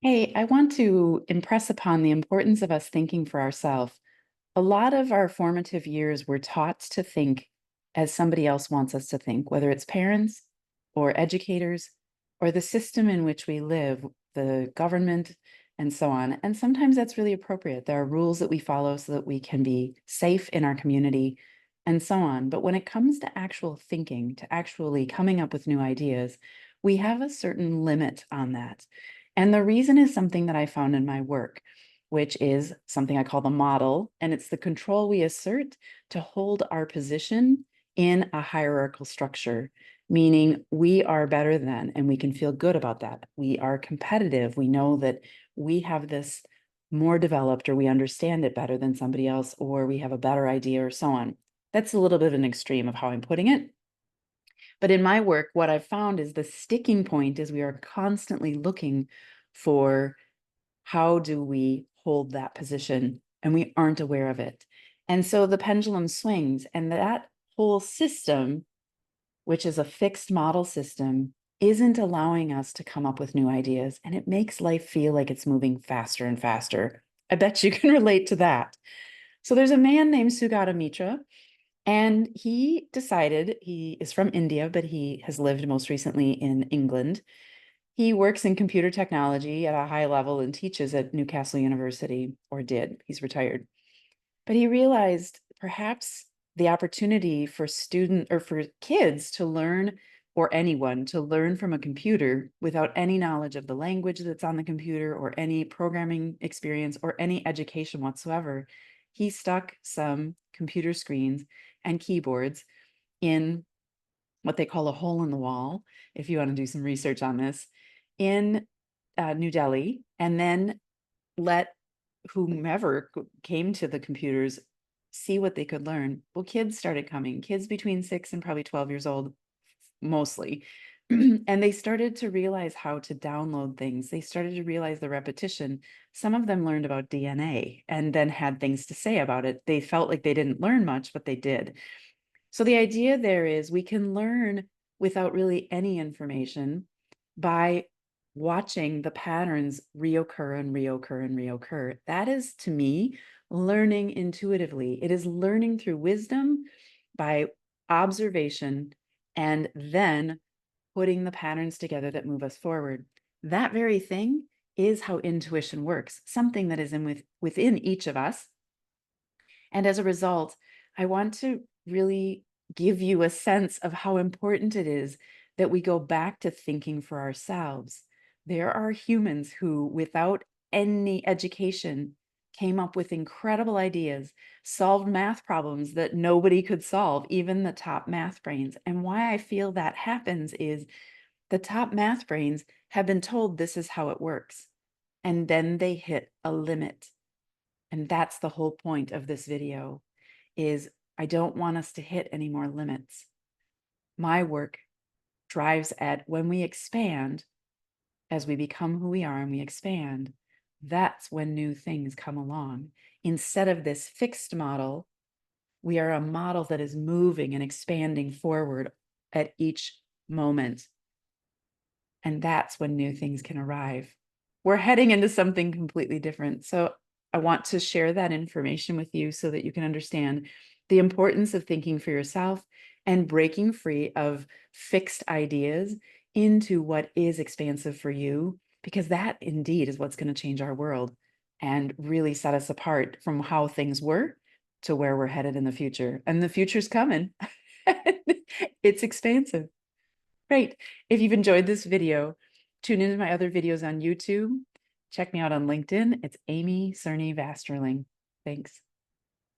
Hey, I want to impress upon the importance of us thinking for ourselves. A lot of our formative years we're taught to think as somebody else wants us to think, whether it's parents or educators or the system in which we live, the government, and so on. And sometimes that's really appropriate. There are rules that we follow so that we can be safe in our community and so on. But when it comes to actual thinking, to actually coming up with new ideas, we have a certain limit on that. And the reason is something that I found in my work, which is something I call the model, and it's the control we assert to hold our position in a hierarchical structure, meaning we are better than, and we can feel good about that. We are competitive. We know that we have this more developed, or we understand it better than somebody else, or we have a better idea, or so on. That's a little bit of an extreme of how I'm putting it. But in my work, what I've found is the sticking point is we are constantly looking for how do we hold that position, and we aren't aware of it. And so the pendulum swings, and that whole system, which is a fixed model system, isn't allowing us to come up with new ideas. And it makes life feel like it's moving faster and faster. I bet you can relate to that. So there's a man named Sugata Mitra, and he decided, he is from India, but he has lived most recently in England. He works in computer technology at a high level and teaches at Newcastle University, or did. He's retired. But he realized perhaps the opportunity for student or for kids to learn, or anyone to learn from a computer without any knowledge of the language that's on the computer or any programming experience or any education whatsoever. He stuck some computer screens and keyboards in what they call a hole in the wall, if you want to do some research on this, in New Delhi, and then let whomever came to the computers see what they could learn. Well, kids started coming, kids between 6 and probably 12 years old, mostly. And they started to realize how to download things. They started to realize the repetition. Some of them learned about DNA and then had things to say about it. They felt like they didn't learn much, but they did. So the idea there is we can learn without really any information by watching the patterns reoccur and reoccur and reoccur. That is, to me, learning intuitively. It is learning through wisdom by observation and then putting the patterns together that move us forward. That very thing is how intuition works, something that is within each of us. And as a result, I want to really give you a sense of how important it is that we go back to thinking for ourselves. There are humans who, without any education, came up with incredible ideas, solved math problems that nobody could solve, even the top math brains. And why I feel that happens is the top math brains have been told this is how it works. And then they hit a limit. And that's the whole point of this video is I don't want us to hit any more limits. My work drives at when we expand, as we become who we are and we expand, that's when new things come along. Instead of this fixed model, we are a model that is moving and expanding forward at each moment. And that's when new things can arrive. We're heading into something completely different. So I want to share that information with you so that you can understand the importance of thinking for yourself and breaking free of fixed ideas into what is expansive for you, because that indeed is what's going to change our world and really set us apart from how things were to where we're headed in the future. And the future's coming. It's expansive. Great. If you've enjoyed this video, tune into my other videos on YouTube. Check me out on LinkedIn. It's Amy Cerny Vasterling. Thanks.